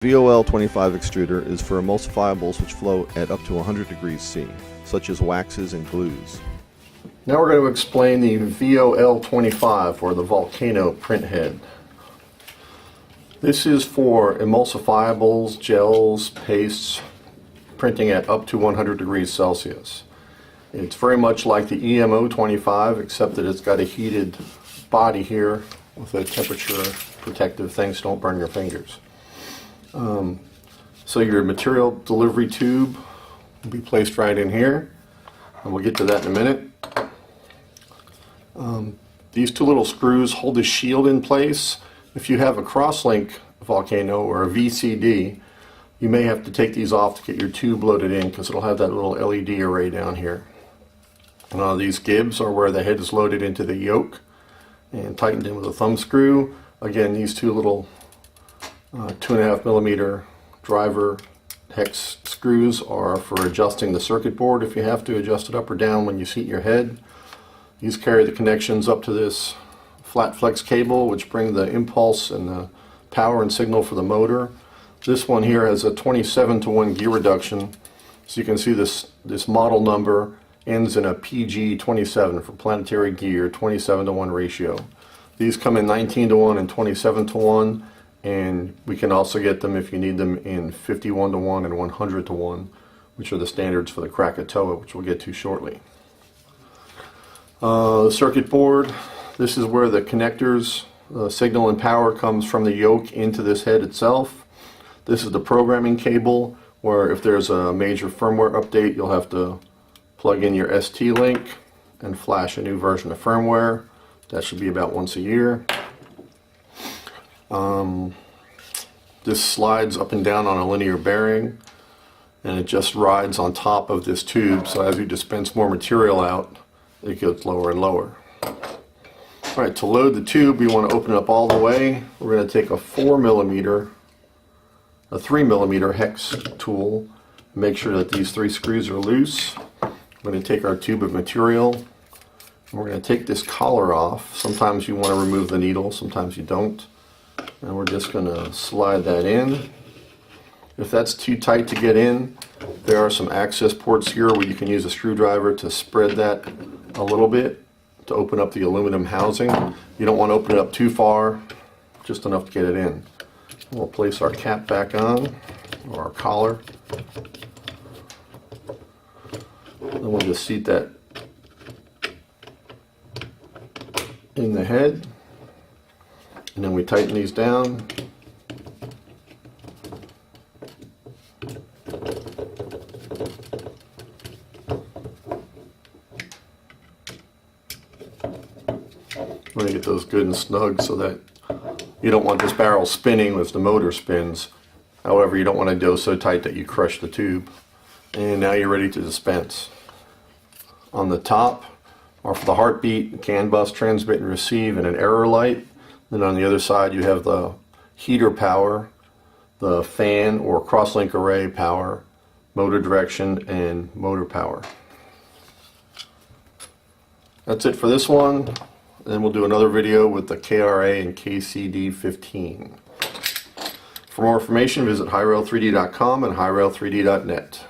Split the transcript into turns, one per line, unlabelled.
VOL-25 extruder is for emulsifiables which flow at up to 100 degrees C, such as waxes and glues.
Now we're going to explain the VOL-25, or the volcano print head. This is for emulsifiables, gels, pastes, printing at up to 100 degrees Celsius. It's very much like the EMO-25, except that it's got a heated body here with a temperature protective thing so don't burn your fingers. So your material delivery tube will be placed right in here, and we'll get to that in a minute. These two little screws hold the shield in place. If you have a crosslink volcano or a VCD, you may have to take these off to get your tube loaded in because it'll have that little LED array down here. These gibs are where the head is loaded into the yoke and tightened in with a thumb screw. Again, these two little 2.5 millimeter driver hex screws are for adjusting the circuit board if you have to adjust it up or down when you seat your head. These carry the connections up to this flat flex cable, which bring the impulse and the power and signal for the motor. This one here has a 27-to-1 gear reduction, so you can see this model number ends in a PG27 for planetary gear, 27-to-1 ratio. These come in 19-to-1 and 27-to-1, and we can also get them if you need them in 51-to-1 and 100-to-1, which are the standards for the Krakatoa, which we'll get to shortly. The circuit board, this is where the connectors, signal and power comes from the yoke into this head itself. This is the programming cable, where if there's a major firmware update, you'll have to plug in your ST link and flash a new version of firmware. That should be about once a year. This slides up and down on a linear bearing, and it just rides on top of this tube, so as you dispense more material out, it goes lower and lower. Alright, to load the tube, we want to open it up all the way. We're going to take a 3 millimeter hex tool, make sure that these 3 screws are loose. We're going to take our tube of material, and we're going to take this collar off. Sometimes you want to remove the needle, sometimes you don't. And we're just going to slide that in. If that's too tight to get in, there are some access ports here where you can use a screwdriver to spread that a little bit to open up the aluminum housing. You don't want to open it up too far, just enough to get it in. We'll place our cap back on, or our collar. Then we'll just seat that in the head, and then we tighten these down. We're going to get those good and snug so that you don't want this barrel spinning as the motor spins. However, you don't want to go so tight that you crush the tube. And now you're ready to dispense. On the top are for the heartbeat, CAN bus, transmit and receive, and an error light. Then on the other side you have the heater power, the fan or crosslink array power, motor direction, and motor power. That's it for this one. Then we'll do another video with the KRA and KCD15. For more information, visit Hyrel3D.com and Hyrel3D.net.